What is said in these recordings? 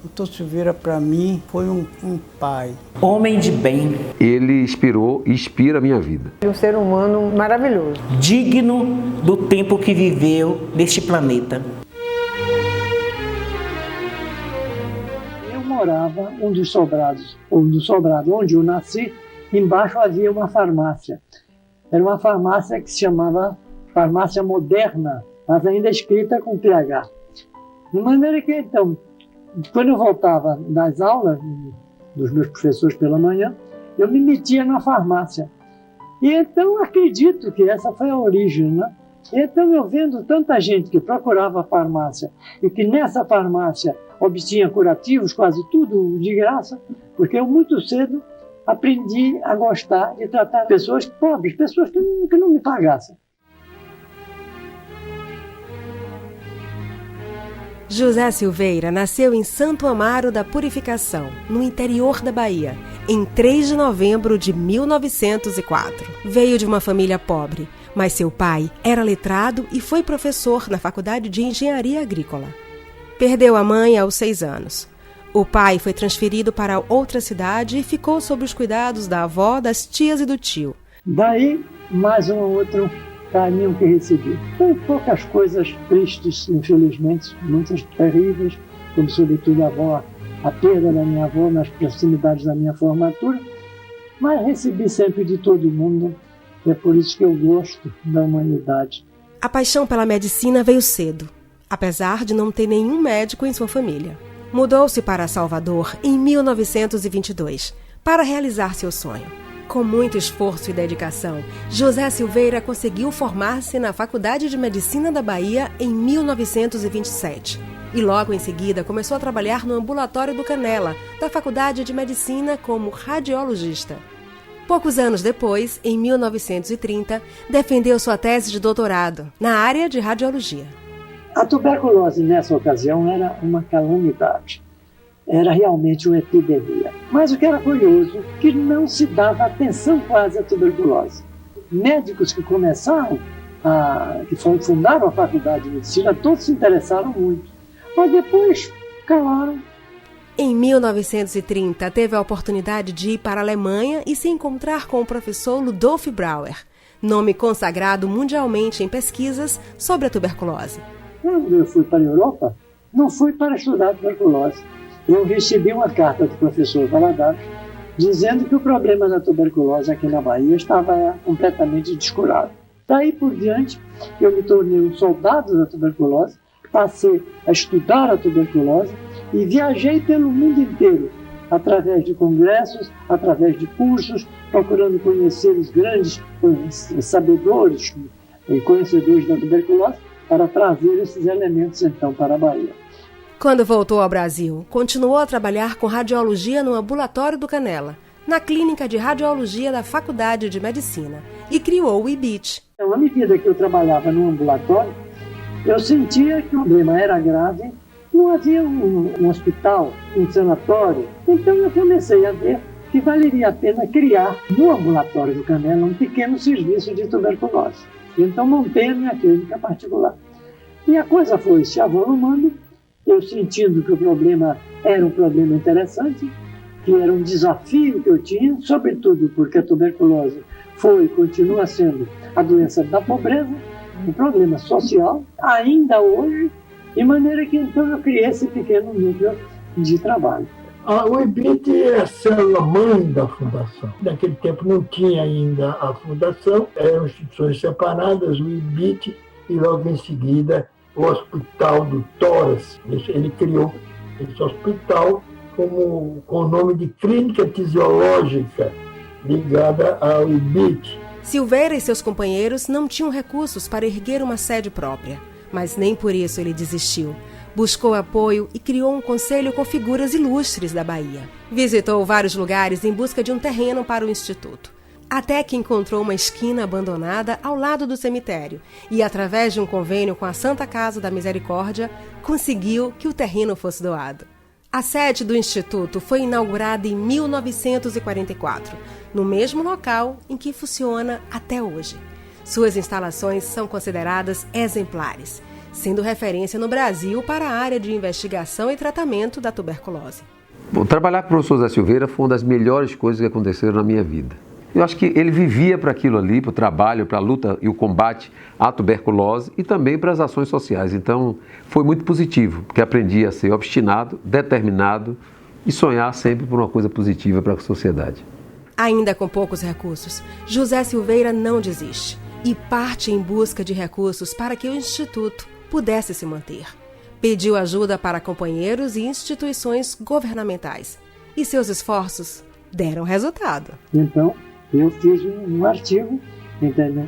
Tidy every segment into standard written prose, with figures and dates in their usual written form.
Doutor Silveira, para mim, foi um pai. Homem de bem. Ele inspirou e inspira a minha vida. Um ser humano maravilhoso. Digno do tempo que viveu neste planeta. Eu morava um dos sobrados onde eu nasci, embaixo havia uma farmácia. Era uma farmácia que se chamava Farmácia Moderna, mas ainda escrita com PH. De maneira que, então, quando eu voltava das aulas dos meus professores pela manhã, eu me metia na farmácia. E então acredito que essa foi a origem, né? Então eu vendo tanta gente que procurava a farmácia e que nessa farmácia obtinha curativos, quase tudo de graça, porque eu muito cedo aprendi a gostar de tratar pessoas pobres, pessoas que não me pagassem. José Silveira nasceu em Santo Amaro da Purificação, no interior da Bahia, em 3 de novembro de 1904. Veio de uma família pobre, mas seu pai era letrado e foi professor na Faculdade de Engenharia Agrícola. Perdeu a mãe aos 6 anos. O pai foi transferido para outra cidade e ficou sob os cuidados da avó, das tias e do tio. Daí, mais um outro caminho que recebi. Foi poucas coisas tristes, infelizmente, muitas terríveis, como sobretudo a perda da minha avó nas proximidades da minha formatura, mas recebi sempre de todo mundo, e é por isso que eu gosto da humanidade. A paixão pela medicina veio cedo, apesar de não ter nenhum médico em sua família. Mudou-se para Salvador em 1922, para realizar seu sonho. Com muito esforço e dedicação, José Silveira conseguiu formar-se na Faculdade de Medicina da Bahia em 1927. E logo em seguida começou a trabalhar no ambulatório do Canela, da Faculdade de Medicina, como radiologista. Poucos anos depois, em 1930, defendeu sua tese de doutorado na área de radiologia. A tuberculose, nessa ocasião, era uma calamidade. Era realmente uma epidemia. Mas o que era curioso, que não se dava atenção quase à tuberculose. Médicos que fundaram a Faculdade de Medicina, todos se interessaram muito. Mas depois calaram. Em 1930, teve a oportunidade de ir para a Alemanha e se encontrar com o professor Ludolf Brauer, nome consagrado mundialmente em pesquisas sobre a tuberculose. Quando eu fui para a Europa, não fui para estudar tuberculose. Eu recebi uma carta do professor Valadares dizendo que o problema da tuberculose aqui na Bahia estava completamente descurado. Daí por diante, eu me tornei um soldado da tuberculose, passei a estudar a tuberculose e viajei pelo mundo inteiro, através de congressos, através de cursos, procurando conhecer os grandes sabedores e conhecedores da tuberculose, para trazer esses elementos, então, para a Bahia. Quando voltou ao Brasil, continuou a trabalhar com radiologia no ambulatório do Canela, na clínica de radiologia da Faculdade de Medicina, e criou o IBIT. Então, à medida que eu trabalhava no ambulatório, eu sentia que o problema era grave, não havia um hospital, um sanatório. Então, eu comecei a ver que valeria a pena criar, no ambulatório do Canela, um pequeno serviço de tuberculose. Então montei a minha clínica particular. E a coisa foi se avolumando, eu sentindo que o problema era um problema interessante, que era um desafio que eu tinha, sobretudo porque a tuberculose foi e continua sendo a doença da pobreza, um problema social, ainda hoje, de maneira que então eu criei esse pequeno núcleo de trabalho. O IBIT é a célula-mãe da Fundação. Naquele tempo não tinha ainda a Fundação, eram instituições separadas, o IBIT e logo em seguida o Hospital do Tórax. Ele criou esse hospital com o nome de Clínica Tisiológica, ligada ao IBIT. Silveira e seus companheiros não tinham recursos para erguer uma sede própria, mas nem por isso ele desistiu. Buscou apoio e criou um conselho com figuras ilustres da Bahia. Visitou vários lugares em busca de um terreno para o Instituto. Até que encontrou uma esquina abandonada ao lado do cemitério e, através de um convênio com a Santa Casa da Misericórdia, conseguiu que o terreno fosse doado. A sede do Instituto foi inaugurada em 1944, no mesmo local em que funciona até hoje. Suas instalações são consideradas exemplares. sendo referência no Brasil para a área de investigação e tratamento da tuberculose. Bom, trabalhar com o professor José Silveira foi uma das melhores coisas que aconteceram na minha vida. Eu acho que ele vivia para aquilo ali, para o trabalho, para a luta e o combate à tuberculose e também para as ações sociais. Então, foi muito positivo, porque aprendi a ser obstinado, determinado e sonhar sempre por uma coisa positiva para a sociedade. Ainda com poucos recursos, José Silveira não desiste e parte em busca de recursos para que o Instituto pudesse se manter. Pediu ajuda para companheiros e instituições governamentais. E seus esforços deram resultado. Então, eu fiz um artigo, entendeu?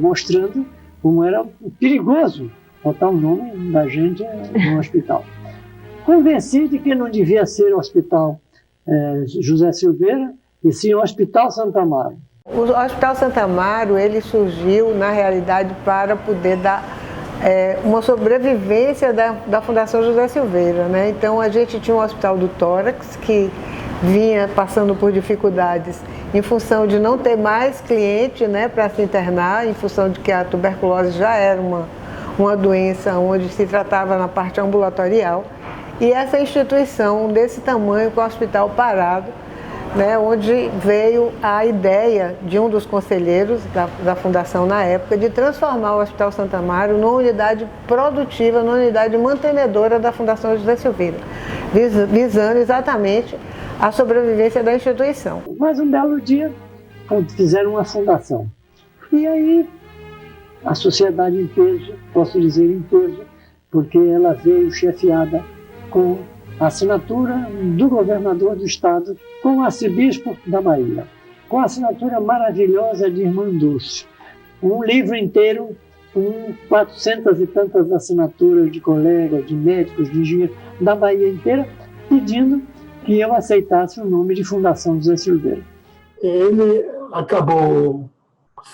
Mostrando como era perigoso botar o nome da gente no hospital. Convenci de que não devia ser o Hospital José Silveira, e sim o Hospital Santa Amaro. O Hospital Santa Amaro, ele surgiu, na realidade, para poder dar uma sobrevivência da Fundação José Silveira, né? Então, a gente tinha um hospital do tórax que vinha passando por dificuldades em função de não ter mais cliente, né, para se internar, em função de que a tuberculose já era uma doença onde se tratava na parte ambulatorial. E essa instituição desse tamanho, com o hospital parado, né, onde veio a ideia de um dos conselheiros da fundação na época de transformar o Hospital Santa Amaro numa unidade produtiva, numa unidade mantenedora da Fundação José Silveira, visando exatamente a sobrevivência da instituição. Mas um belo dia, fizeram uma fundação. E aí, a sociedade em peso, posso dizer em peso, porque ela veio chefiada com a assinatura do governador do estado, com o arcebispo da Bahia, com a assinatura maravilhosa de Irmã Dulce. Um livro inteiro com 400 e tantas assinaturas de colegas, de médicos, de engenheiros da Bahia inteira, pedindo que eu aceitasse o nome de Fundação José Silveira. Ele acabou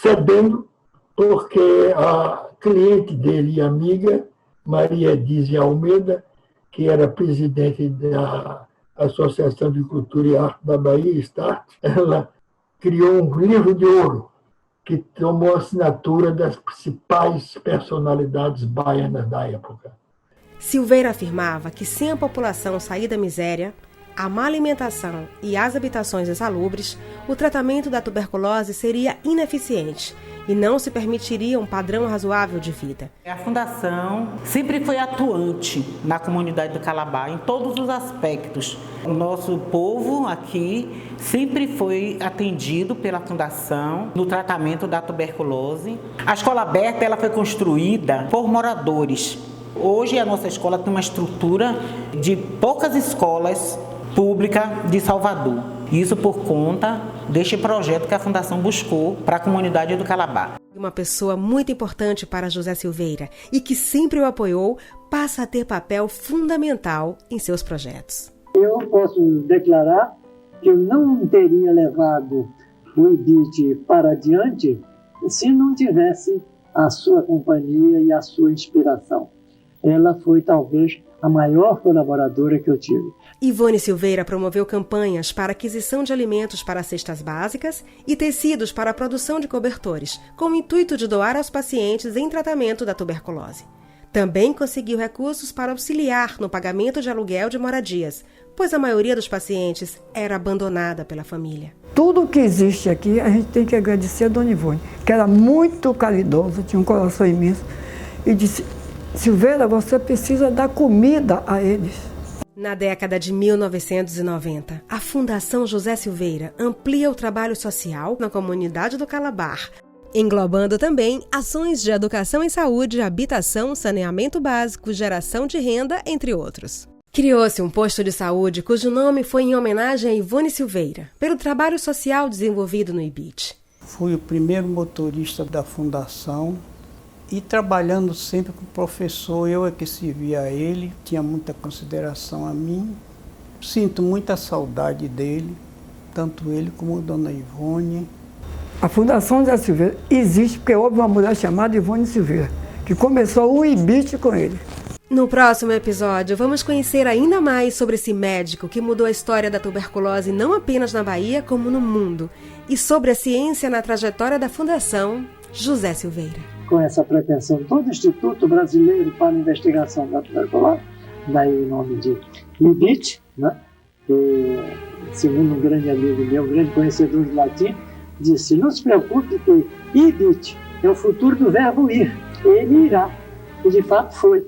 cedendo porque a cliente dele e amiga, Maria Edízia Almeida, que era presidente da Associação de Cultura e Arte da Bahia, START, ela criou um livro de ouro que tomou a assinatura das principais personalidades baianas da época. Silveira afirmava que sem a população sair da miséria, a má alimentação e as habitações insalubres, o tratamento da tuberculose seria ineficiente e não se permitiria um padrão razoável de vida. A Fundação sempre foi atuante na comunidade do Calabar, em todos os aspectos. O nosso povo aqui sempre foi atendido pela Fundação no tratamento da tuberculose. A escola aberta ela foi construída por moradores. Hoje a nossa escola tem uma estrutura de poucas escolas públicas de Salvador. Isso por conta deste projeto que a Fundação buscou para a comunidade do Calabar. Uma pessoa muito importante para José Silveira e que sempre o apoiou, passa a ter papel fundamental em seus projetos. Eu posso declarar que eu não teria levado o IBIT para adiante se não tivesse a sua companhia e a sua inspiração. Ela foi talvez a maior colaboradora que eu tive. Ivone Silveira promoveu campanhas para aquisição de alimentos para cestas básicas e tecidos para a produção de cobertores, com o intuito de doar aos pacientes em tratamento da tuberculose. Também conseguiu recursos para auxiliar no pagamento de aluguel de moradias, pois a maioria dos pacientes era abandonada pela família. Tudo que existe aqui, a gente tem que agradecer a Dona Ivone, que era muito caridosa, tinha um coração imenso, e disse: Silveira, você precisa dar comida a eles. Na década de 1990, a Fundação José Silveira amplia o trabalho social na comunidade do Calabar, englobando também ações de educação em saúde, habitação, saneamento básico, geração de renda, entre outros. Criou-se um posto de saúde cujo nome foi em homenagem a Ivone Silveira, pelo trabalho social desenvolvido no IBIT. Fui o primeiro motorista da fundação e trabalhando sempre com o professor, eu é que servia a ele, tinha muita consideração a mim. Sinto muita saudade dele, tanto ele como a Dona Ivone. A Fundação José Silveira existe porque houve uma mulher chamada Ivone Silveira, que começou o IBIT com ele. No próximo episódio, vamos conhecer ainda mais sobre esse médico que mudou a história da tuberculose não apenas na Bahia, como no mundo, e sobre a ciência na trajetória da Fundação José Silveira. com essa pretensão todo o Instituto Brasileiro para a Investigação da Tuberculose, daí o nome de IBIT, né? Que, segundo um grande amigo meu, um grande conhecedor de latim, disse: não se preocupe que IBIT é o futuro do verbo ir, ele irá, e de fato foi.